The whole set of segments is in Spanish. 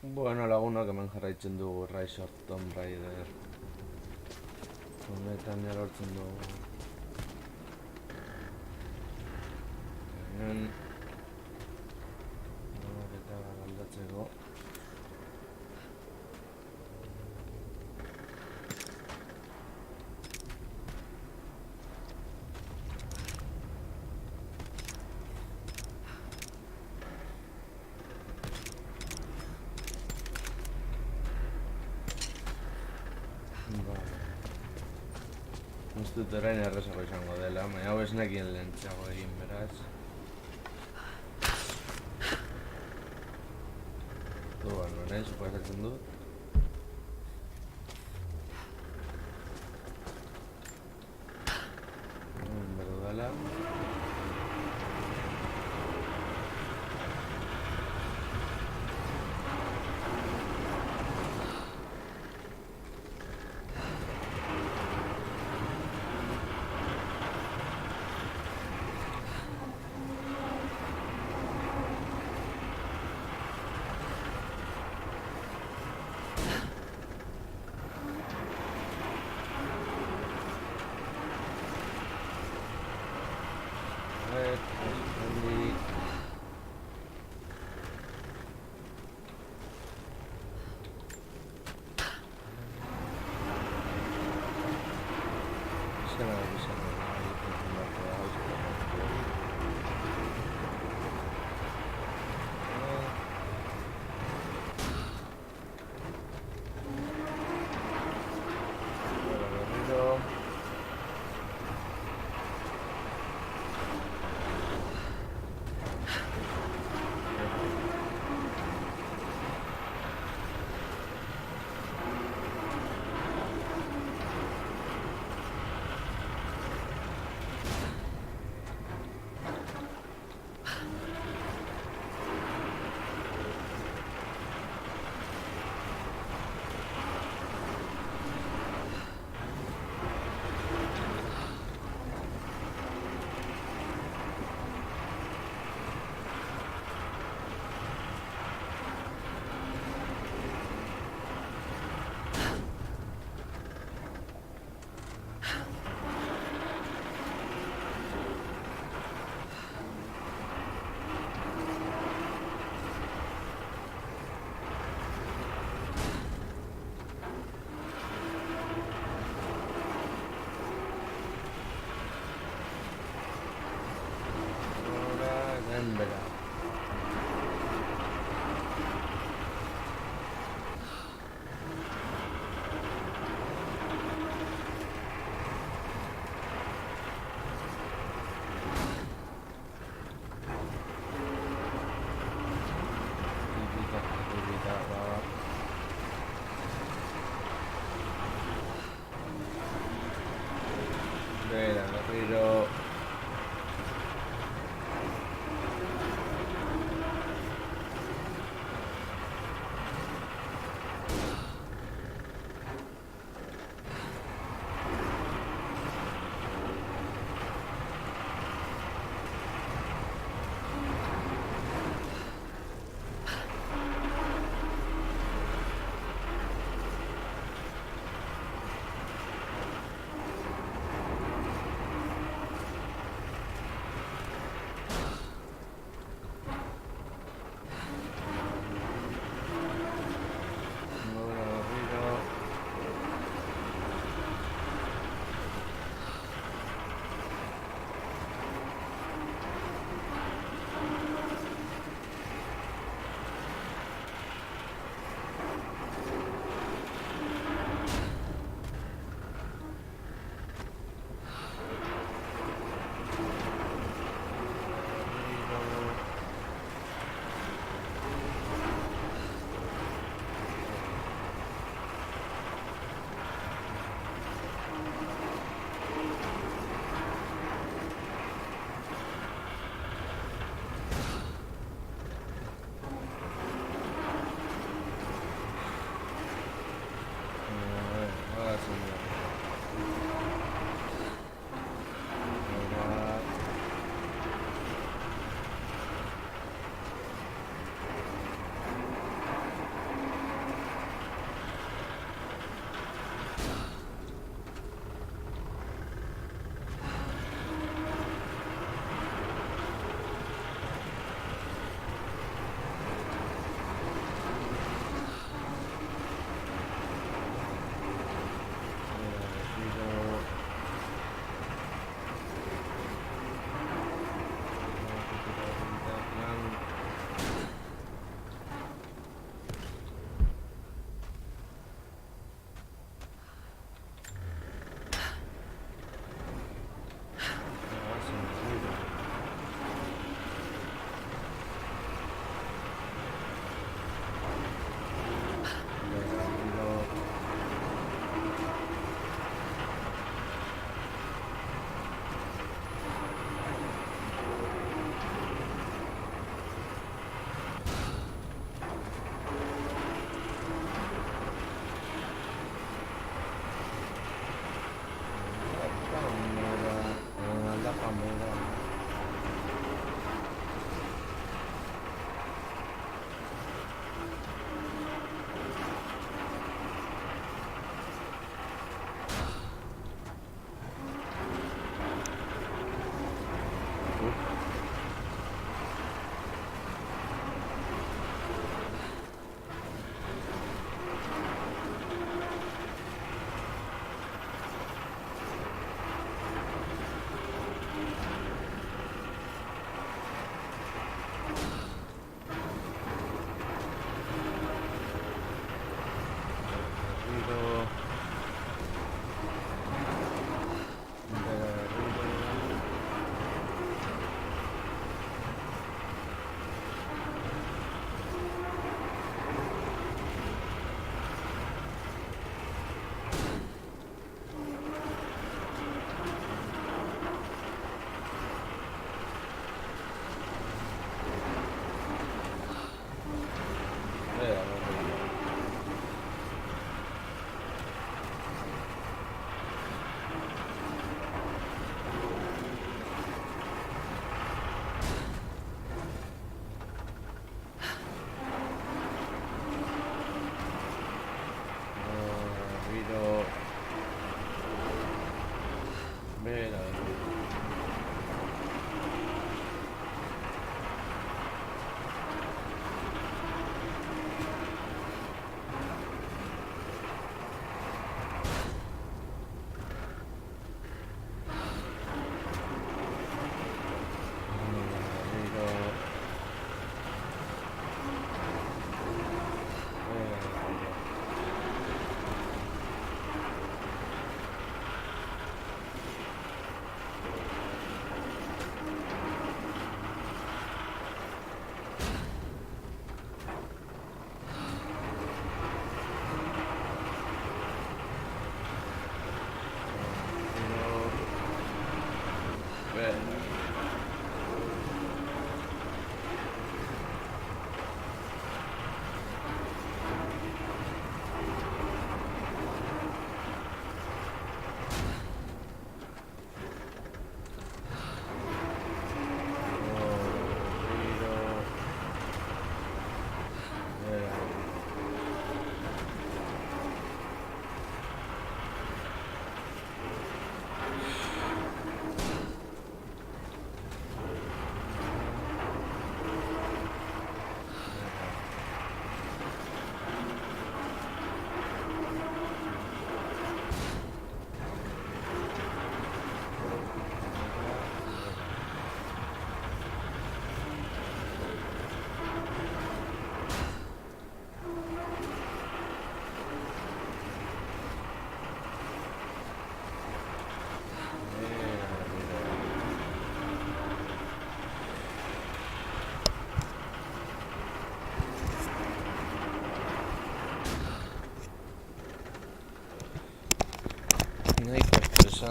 Bueno, lagunok hemen jarraitzen dugu Rise of Tomb Raider. Honetan erortzen dugu. Hemen... Eta aldatzeko. Ez dut orain errezago izango dela, baina hau ez nekien lehentxeago egin beraz. Bueno, orain suposatzen dut. Berdu dela.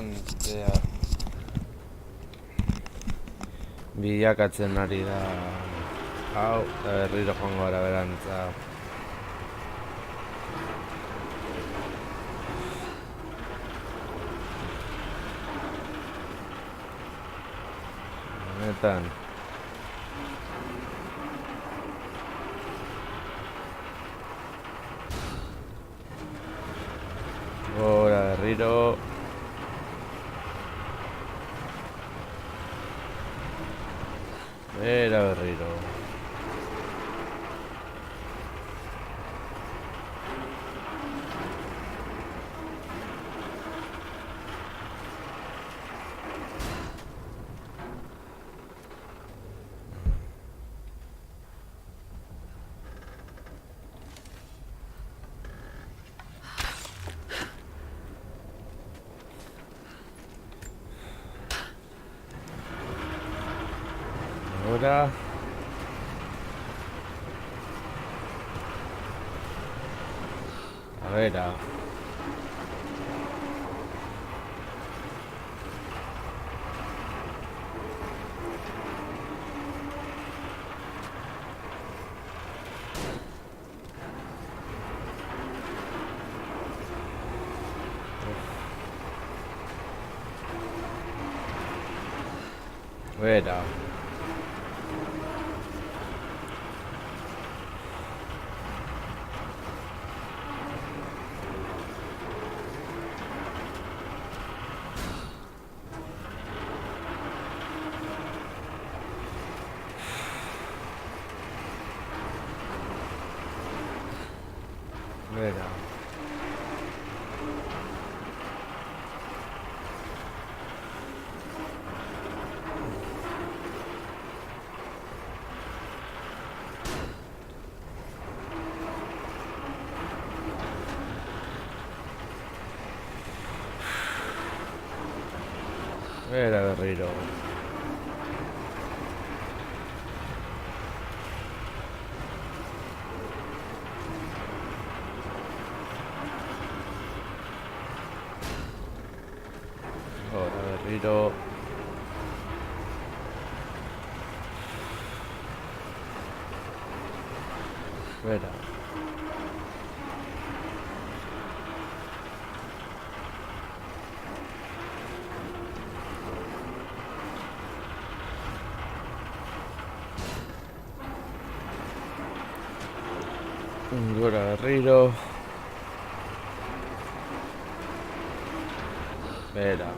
estresantea bilakatzen ari da. Hau, eta berriro joango gara berantza. Honetan gora berriro. Bera berriro. Ahora a ver, Vera. Vera. Vera berriro. Ahora berriro. Vera. Gora berriro. Vera.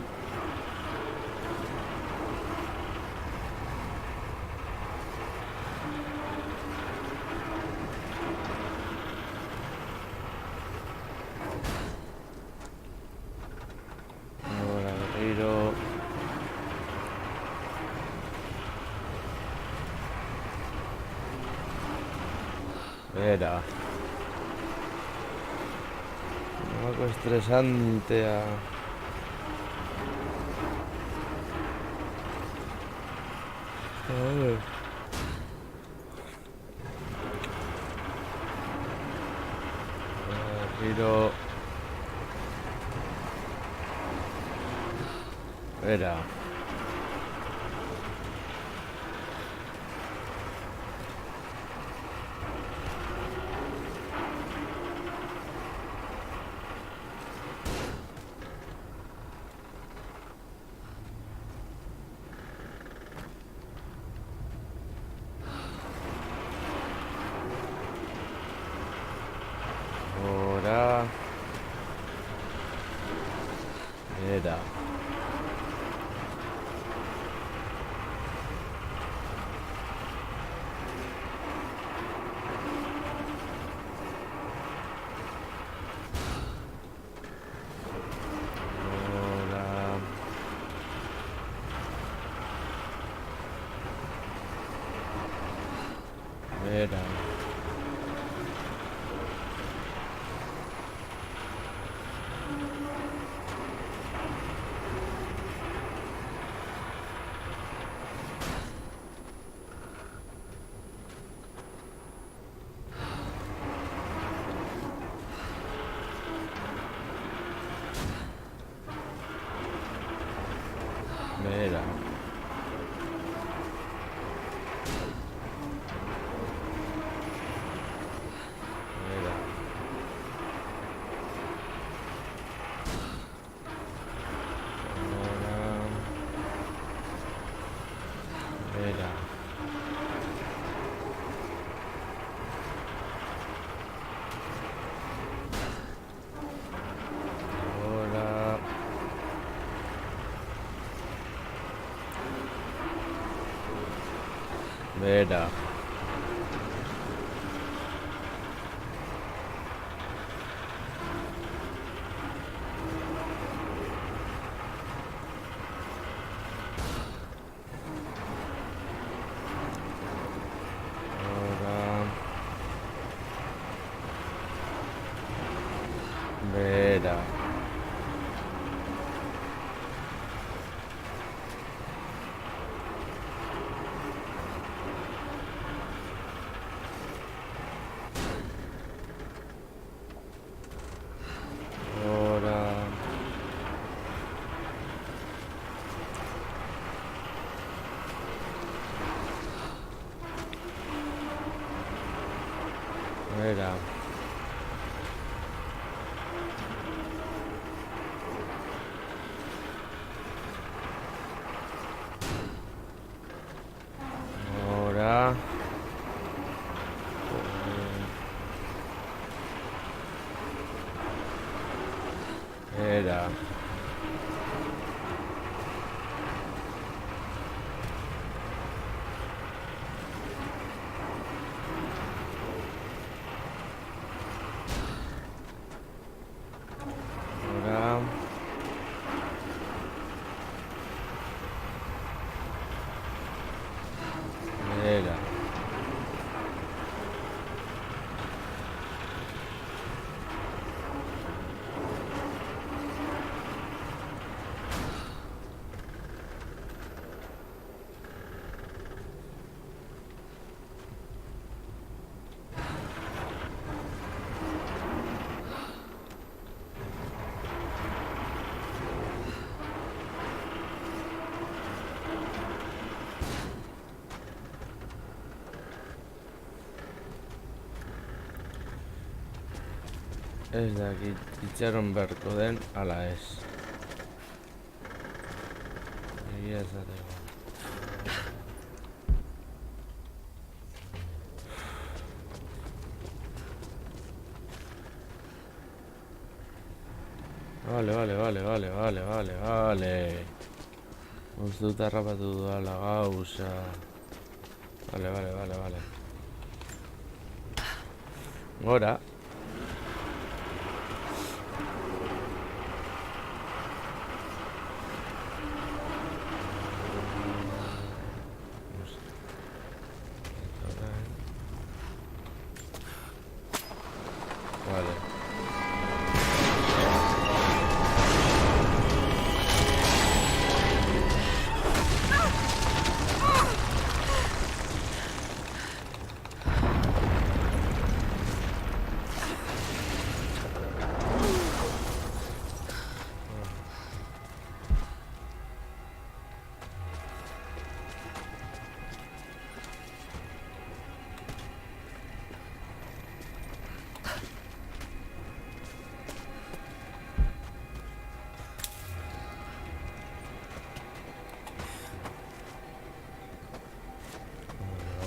Gora berriro. Vera. Un poco estresante. Joder. Giro. Vera. Ahora. Vera. Ahora. Vera. Vera. Vera. Ahora. Vera. Ahora. Era. Ahora. Era. Ez dakit itxaron beharko den ala ez. Egia esateko. Vale. Uste dut harrapatu duala gauza. Vale. Gora. Vale.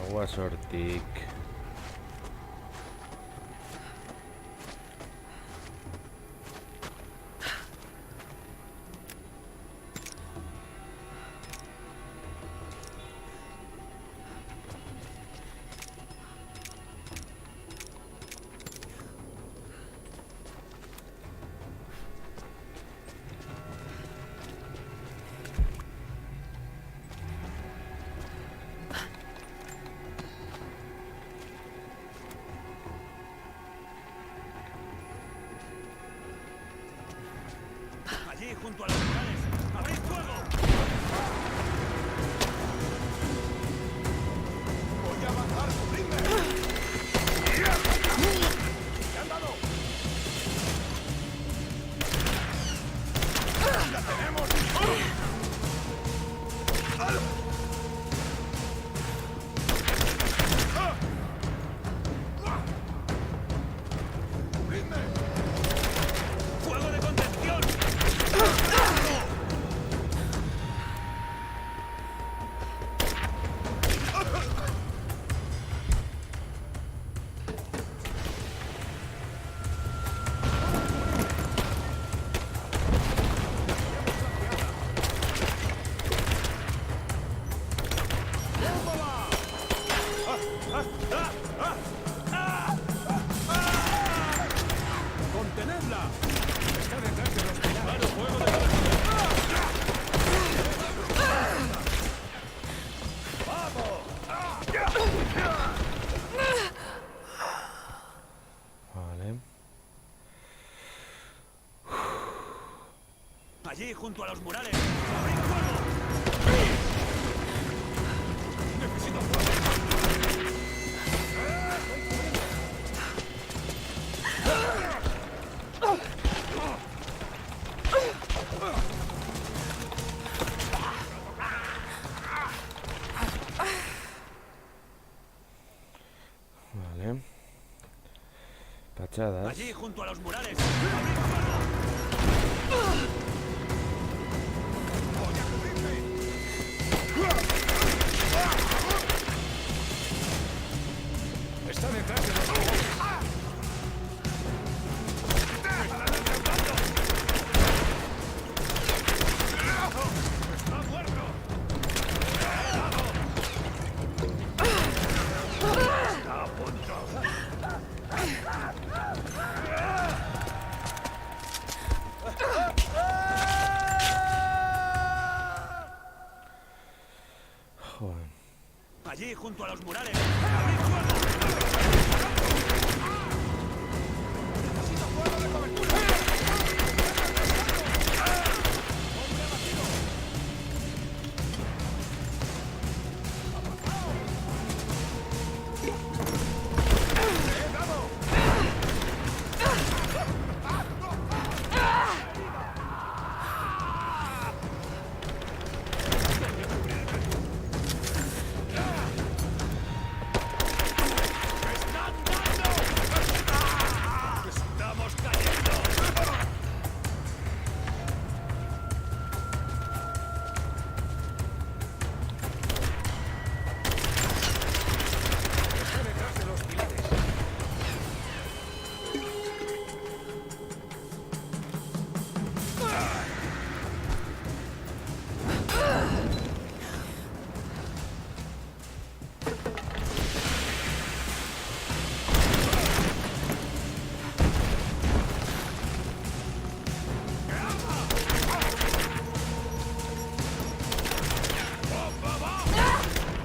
Aguas hortik. Allí, junto a los canales. ¡Abrid fuego! ¡Voy a avanzar! ¡Cubridme! ¡Me han dado! ¡La tenemos! ¡Cubridme! ¡Fuego de contención! ¡Contenedla! Está detrás de los pilares. ¡Claro, fuego de ¡vamos! Vale. Allí, junto a los murales. ¡Abrid fuego! ¡Necesito fuego! Vale. Fachadas. Allí, junto a los murales. ¡Abrid fuego! ¡Voy a cubrirme! Está detrás de los pilares. ¡Está muerto! ¡Está a punto! Joder. Allí, junto a los murales. ¡Abrid fuego! ¡Necesito fuego de cobertura! ¡Hombre abatido! ¡He dado! ¡Están dando! ¡Estamos cayendo! Está detrás de los pilares.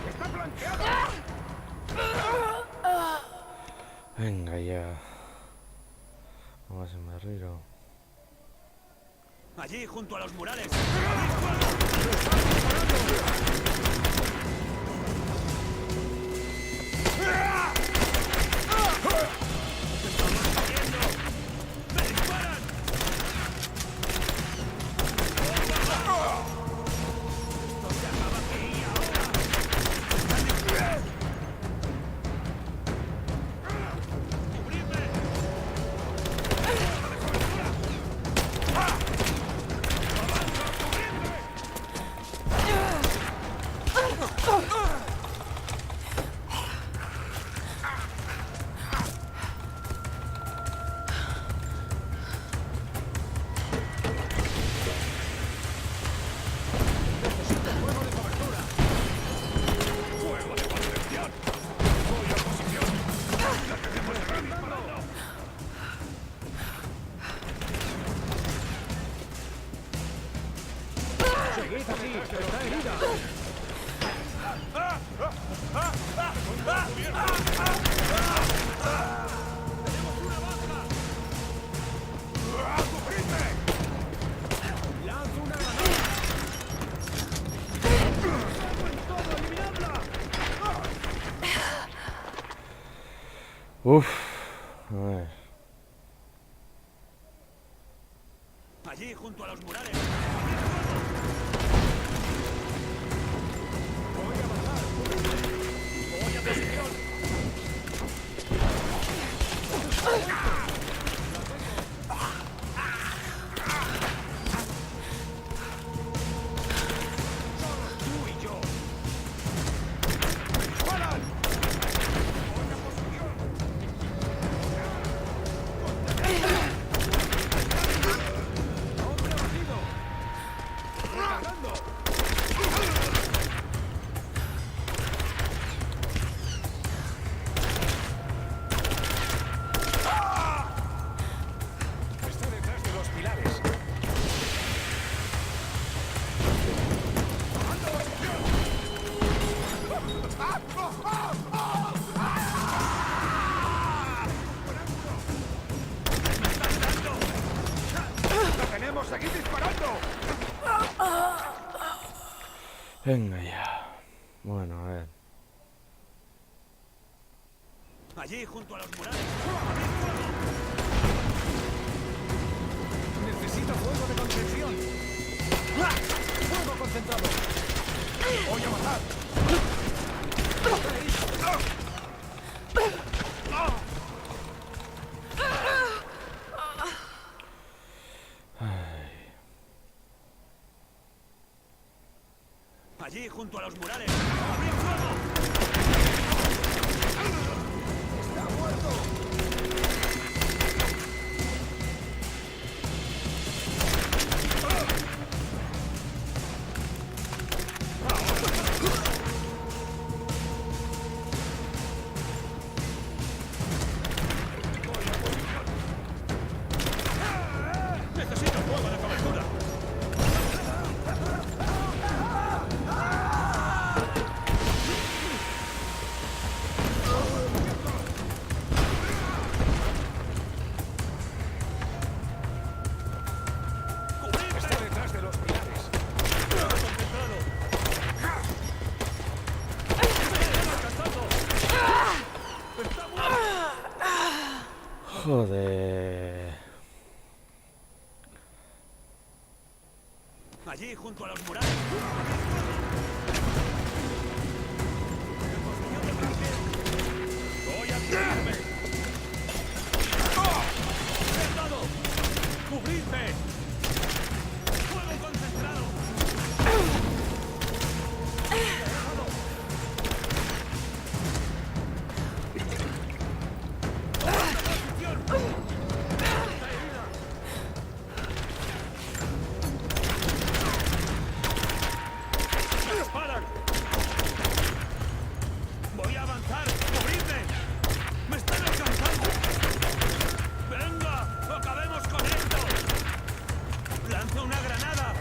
¡Está flanqueado! Venga ya. Vamos a barriro. Allí, junto a los murales. ¡Abrid fuego! ¡Estamos cayendo! ¡Me disparan! ¡Esto se acaba aquí y ahora! ¡Cubridme! ¡Fuego de contención! ¡Voy a posición! ¡La tenemos aquí disparando! ¡Seguid así! ¡Está herida! ¡Tenemos una baja! ¡Cubridme! ¡Lanzo una granada! ¡Todo! ¡Eliminadla! Uf. A ver. Allí, junto a los murales. ¡Voy a bajar! ¡Voy a posición! ¡Tú y yo! ¡Disparan! ¡Voy a posición! ¡Hombre abatido! ¡Recargando! Venga ya. Bueno, a ver. Allí, junto a los murales. Necesito fuego de contención. Fuego concentrado. Voy a matar. Allí, junto a los murales. ¡Abrid fuego! ¡Está muerto! ¡Necesito fuego de cobertura! Está detrás de los pilares. ¡Concentrado! ¡Está muerto! Joder. Allí, junto a los murales. ¡Voy a cubrirme! ¡Cerrado! ¡Cubridme! ¡Fuego concentrado! ¡Me disparan! ¡Voy a avanzar! ¡Cubridme! ¡Me están alcanzando! ¡Venga! ¡Acabemos con esto! ¡Lanzo una granada!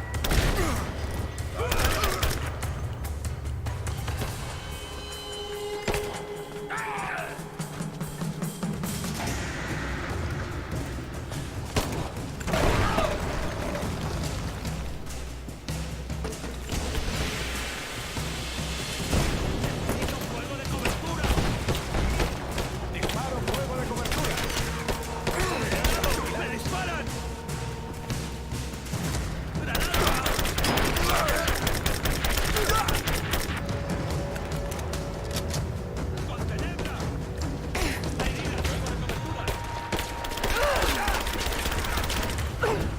¡Necesito fuego de cobertura! Disparo fuego de cobertura. ¡Me disparan! ¡Granada! ¡Con tenebra! ¡Hay heridas! ¡Fuego de cobertura!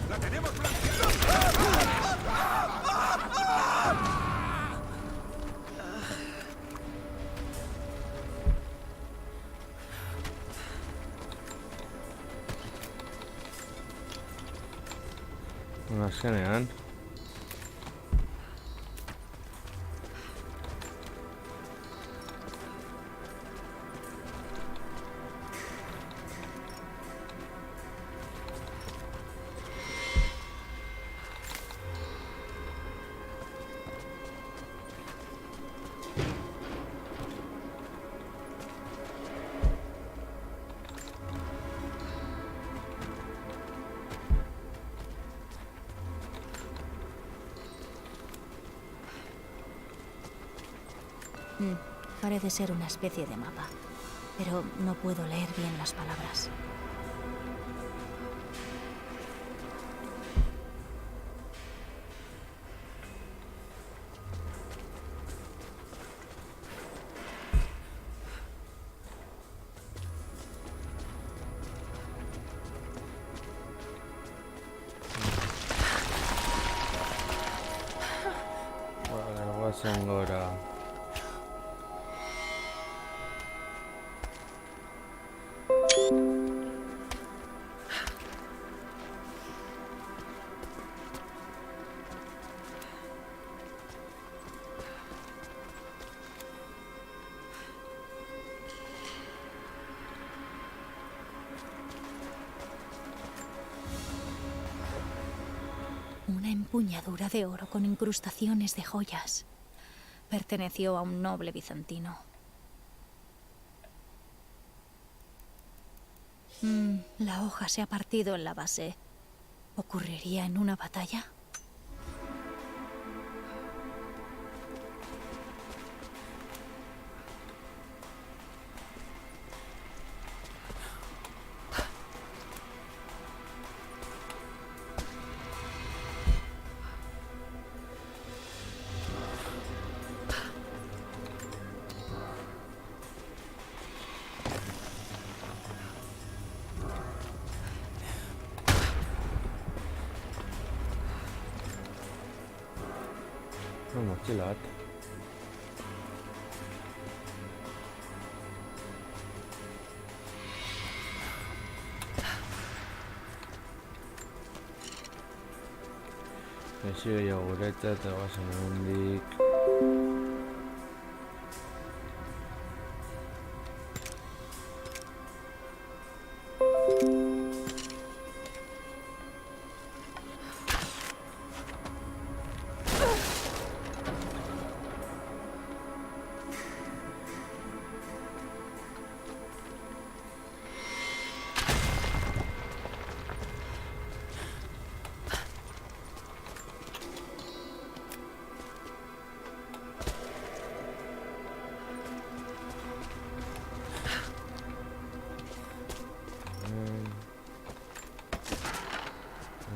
¡La tenemos flanqueada! Una genial. Parece ser una especie de mapa, pero no puedo leer bien las palabras. Vale, Wasengora. Una empuñadura de oro con incrustaciones de joyas. Perteneció a un noble bizantino. La hoja se ha partido en la base. ¿Ocurriría en una batalla? mochila bat. Ezio gehiago guretzat eta goazen hemendik.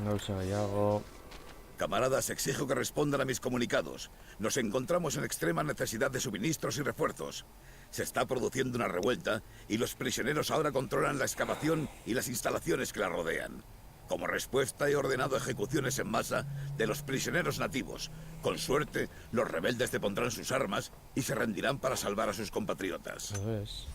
Gauza gehiago. Camaradas, exijo que respondan a mis comunicados. Nos encontramos en extrema necesidad de suministros y refuerzos. Se está produciendo una revuelta y los prisioneros ahora controlan la excavación y las instalaciones que la rodean. Como respuesta he ordenado ejecuciones en masa de los prisioneros nativos. Con suerte, los rebeldes depondrán sus armas y se rendirán para salvar a sus compatriotas. Eso es.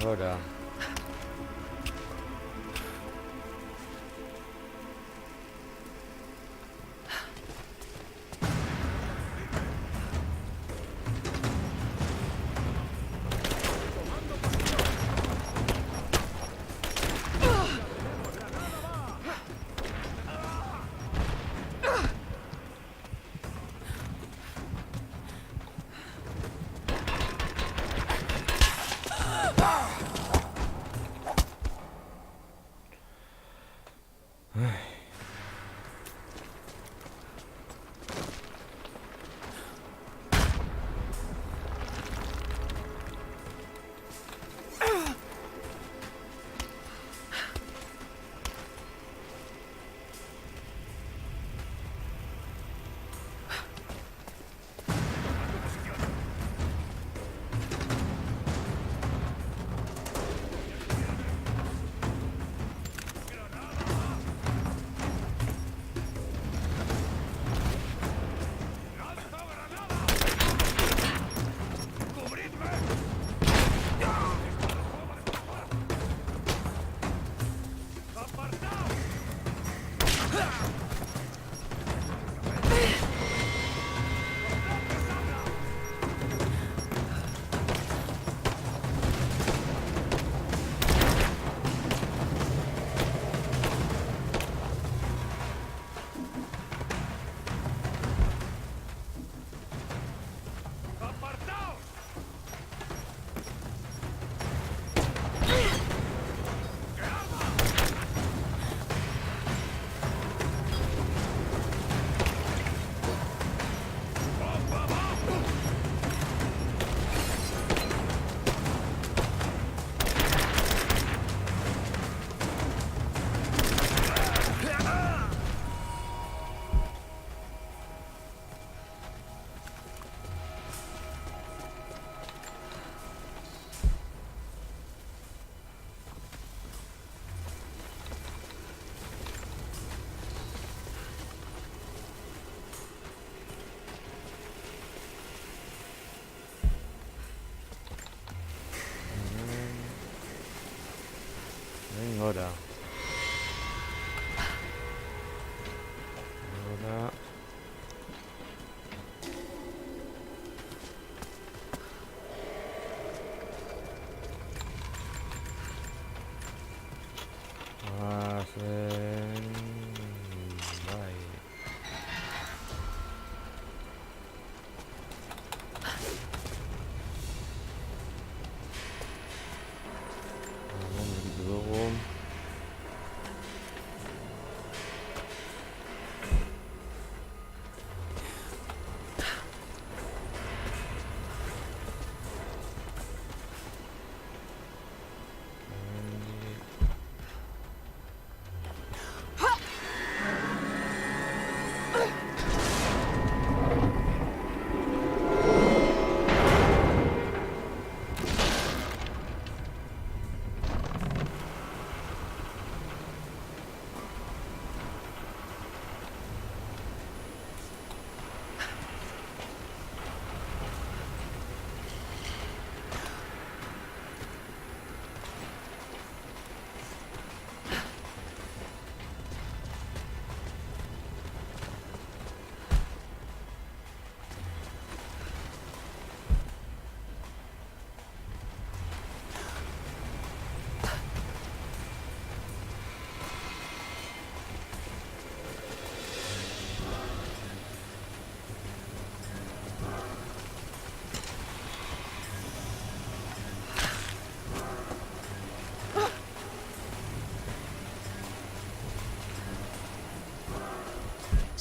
Ahora.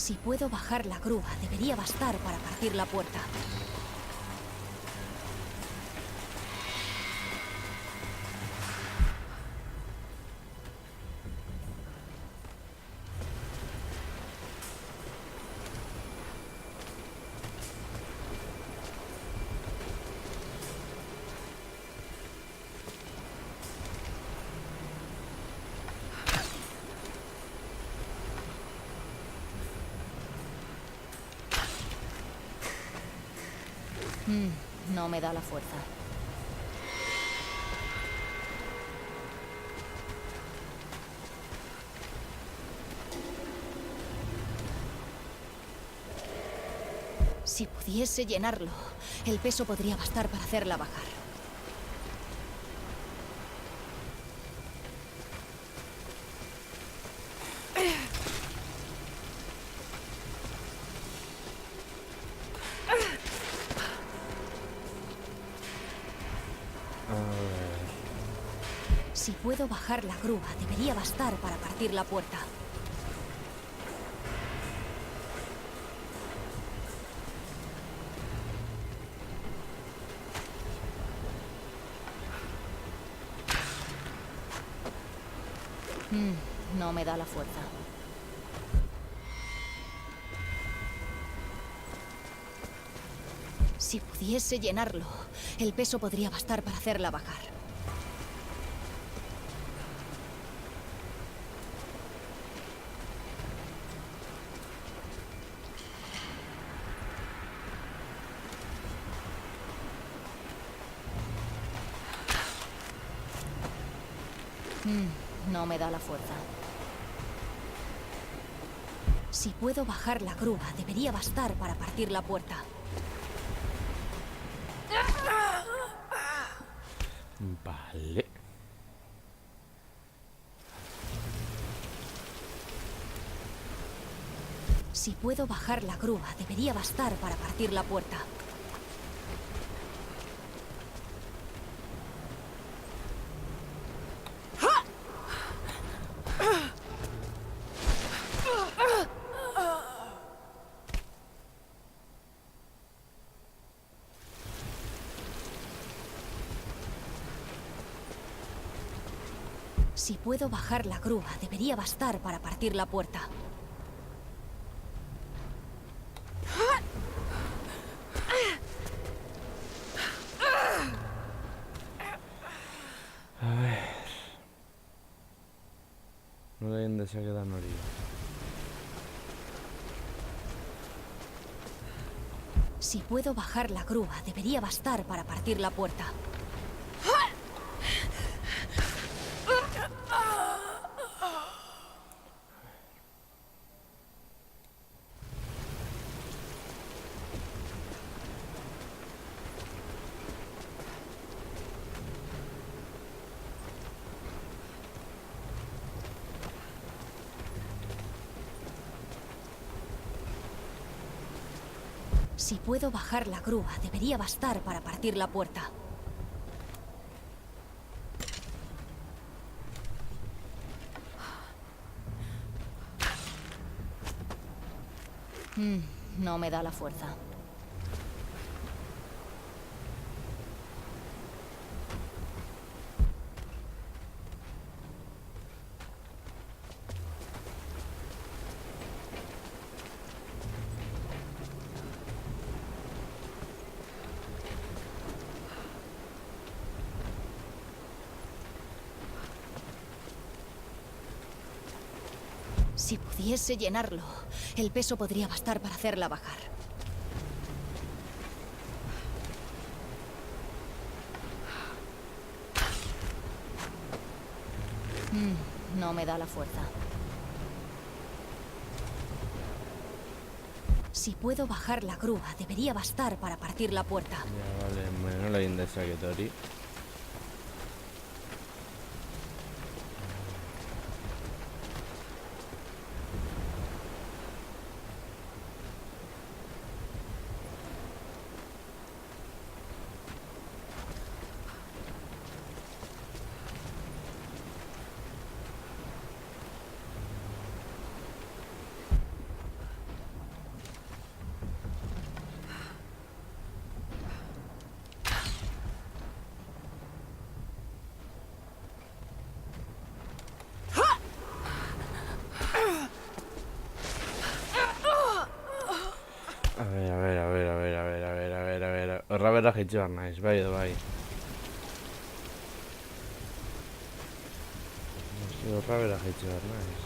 Si puedo bajar la grúa, debería bastar para partir la puerta. No me da la fuerza. Si pudiese llenarlo, el peso podría bastar para hacerla bajar. Si puedo bajar la grúa, debería bastar para partir la puerta. No me da la fuerza. Si pudiese llenarlo, el peso podría bastar para hacerla bajar. No me da la fuerza. Si puedo bajar la grúa, debería bastar para partir la puerta. Vale. Si puedo bajar la grúa, debería bastar para partir la puerta. Si puedo bajar la grúa, debería bastar para partir la puerta. A ver. No le den se queda Nori. Si puedo bajar la grúa, debería bastar para partir la puerta. Si puedo bajar la grúa, debería bastar para partir la puerta. No me da la fuerza. Si pudiese llenarlo, el peso podría bastar para hacerla bajar. No me da la fuerza. Si puedo bajar la grúa, debería bastar para partir la puerta. Ya vale, bueno, la indesa que Tori. Horra jaitsi behar naiz, bai edo bai. Horra jaitsi behar naiz.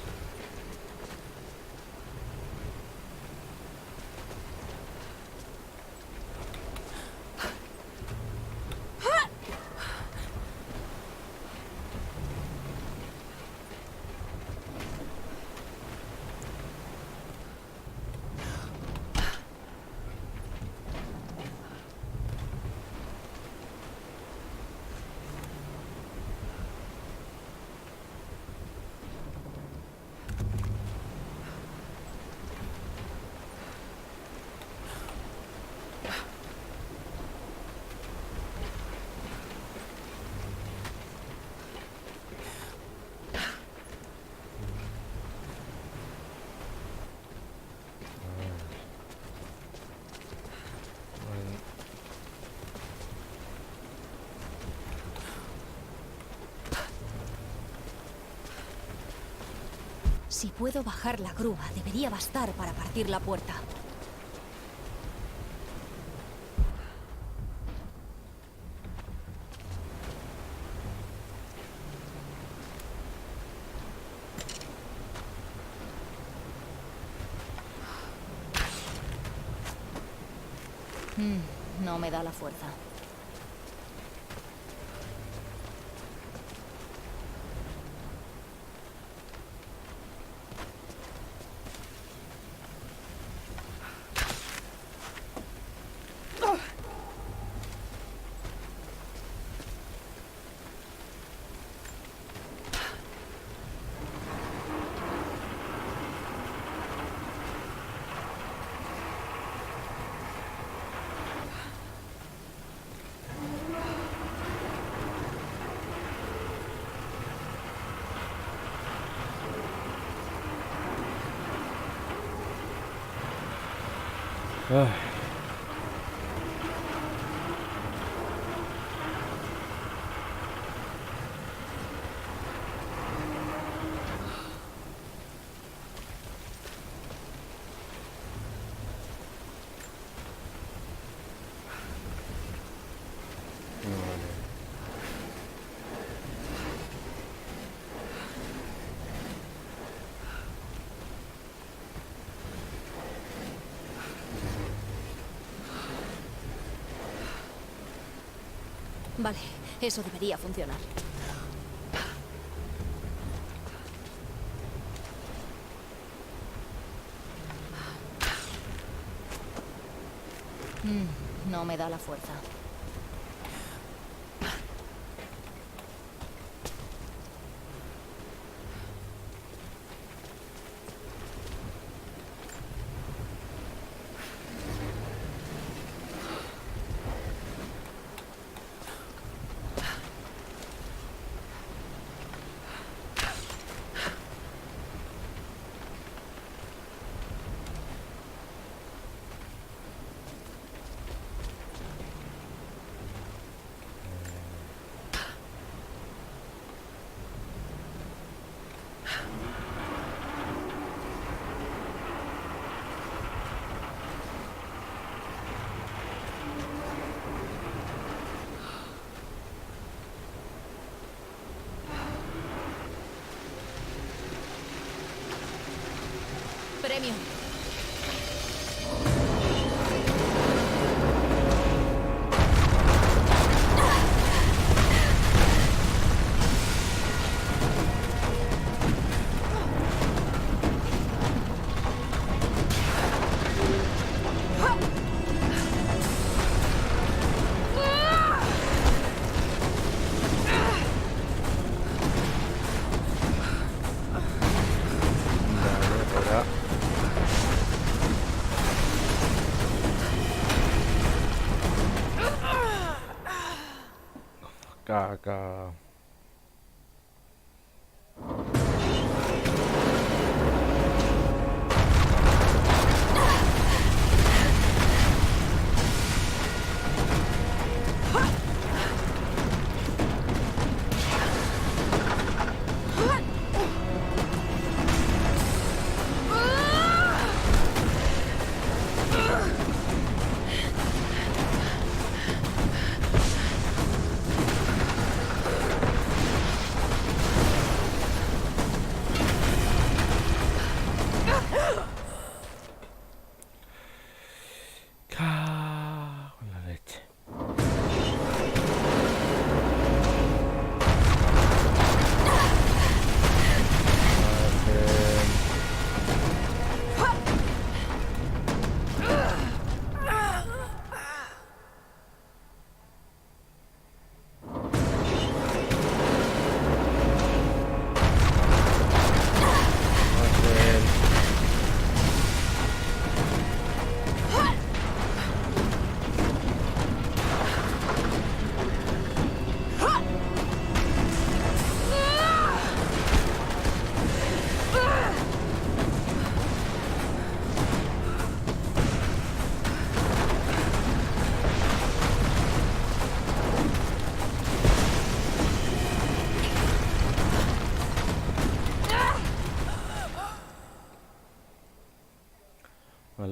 Si puedo bajar la grúa, debería bastar para partir la puerta. No me da la fuerza. Ay. Vale, eso debería funcionar. No me da la fuerza. Premio. Caca.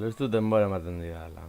Ez dut denbora ematen didala.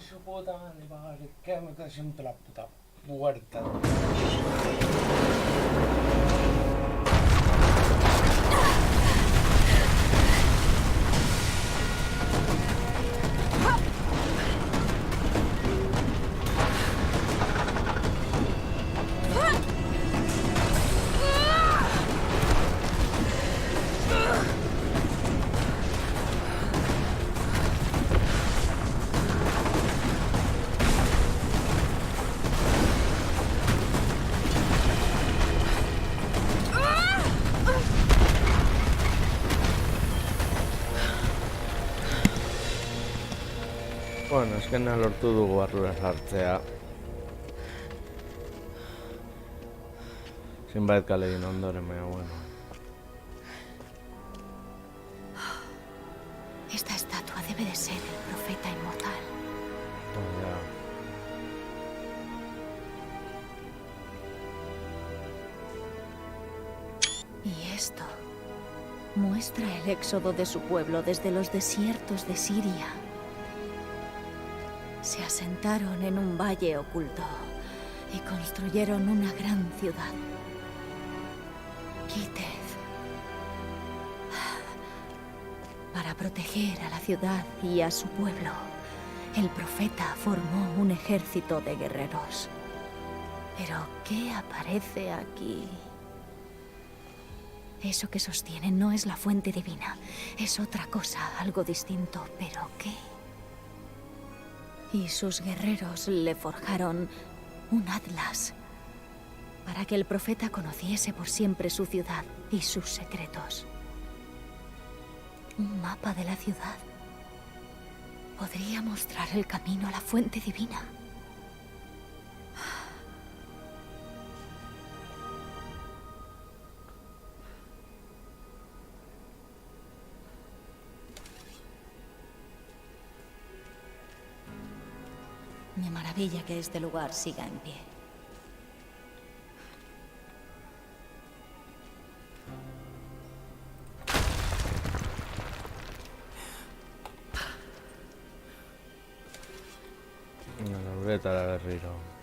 Su puta madre, padre, que me está haciendo la puta puerta. Bueno, eskena lortu dugu barrura sartzea. Zenbait kale egin ondoren, baina bueno. Esta estatua debe de ser el profeta inmortal. Oh, ya. Y esto muestra el éxodo de su pueblo desde los desiertos de Siria. Se asentaron en un valle oculto y construyeron una gran ciudad. Kitez. Para proteger a la ciudad y a su pueblo, el profeta formó un ejército de guerreros. Pero, ¿qué aparece aquí? Eso que sostienen no es la fuente divina. Es otra cosa, algo distinto. ¿Pero qué? Y sus guerreros le forjaron un atlas para que el profeta conociese por siempre su ciudad y sus secretos. Un mapa de la ciudad podría mostrar el camino a la fuente divina. Me maravilla que este lugar siga en pie. La laureta de guerrero.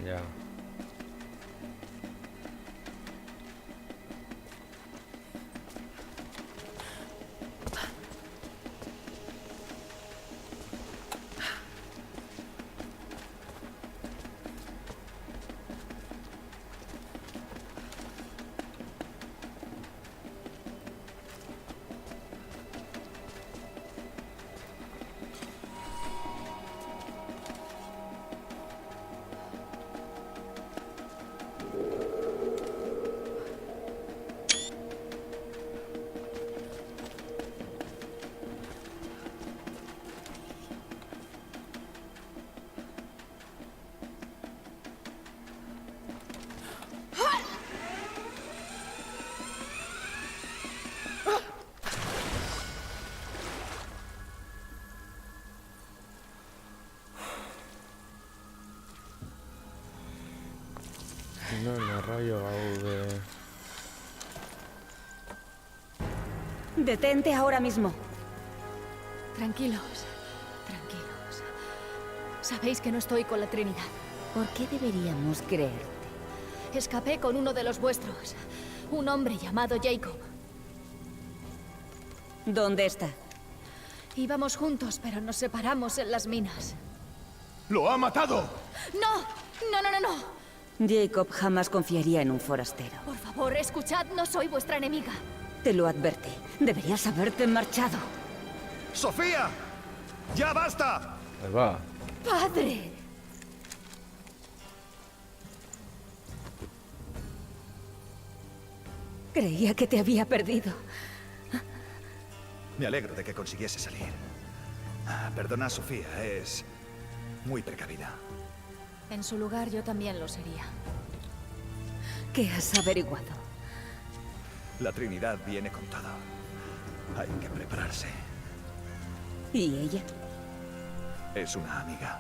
Ya. No, rayo gaude. Detente ahora mismo. Tranquilos, tranquilos. Sabéis que no estoy con la Trinidad. ¿Por qué deberíamos creerte? Escapé con uno de los vuestros. Un hombre llamado Jacob. ¿Dónde está? Íbamos juntos, pero nos separamos en las minas. ¡Lo ha matado! ¡No! ¡No, no, no, no! Jacob jamás confiaría en un forastero. Por favor, escuchad, no soy vuestra enemiga. Te lo advertí. Deberías haberte marchado. ¡Sofía! ¡Ya basta! Ahí va. ¡Padre! Creía que te había perdido. Me alegro de que consiguiese salir. Perdona, Sofía, es muy precavida. En su lugar yo también lo sería. ¿Qué has averiguado? La Trinidad viene con todo. Hay que prepararse. ¿Y ella? Es una amiga.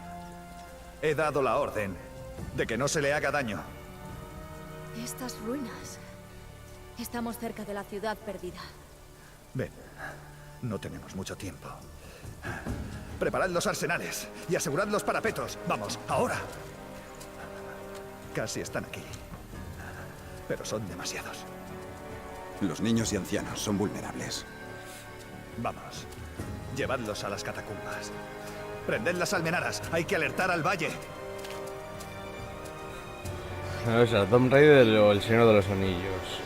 He dado la orden de que no se le haga daño. Estas ruinas. Estamos cerca de la ciudad perdida. Ven, no tenemos mucho tiempo. Preparad los arsenales y asegurad los parapetos. Vamos, ahora. Casi están aquí. Pero son demasiados. Los niños y ancianos son vulnerables. Vamos, llevadlos a las catacumbas. Prended las almenaras. Hay que alertar al valle. O sea, Tomb Raider o El Señor de los Anillos.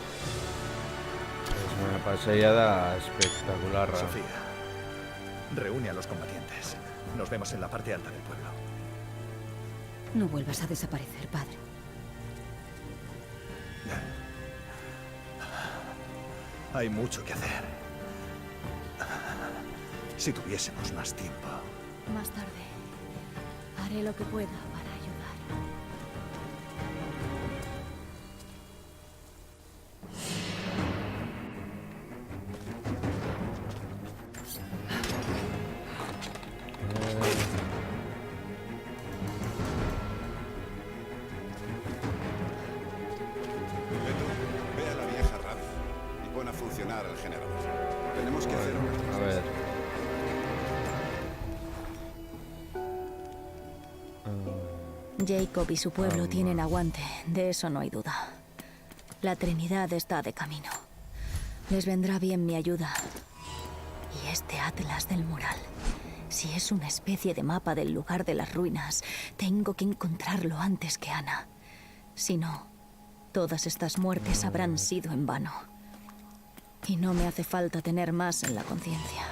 Es una paseada espectacular. Sofía, reúne a los combatientes. Nos vemos en la parte alta del pueblo. No vuelvas a desaparecer, padre. Hay mucho que hacer. Si tuviésemos más tiempo. Más tarde, haré lo que pueda para ayudar. Ve a la vieja radio y pon a funcionar el generador. Tenemos que hacer una... A ver. Jacob y su pueblo tienen aguante, de eso no hay duda. La Trinidad está de camino. Les vendrá bien mi ayuda. Y este atlas del mural. Si es una especie de mapa del lugar de las ruinas, tengo que encontrarlo antes que Ana. Si no, todas estas muertes habrán sido en vano. Y no me hace falta tener más en la conciencia.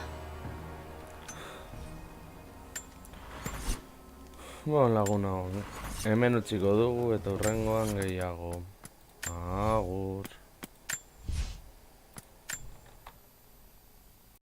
Bueno, laguna. Hemen utziko dugu eta hurrengoan gehiago. Agur.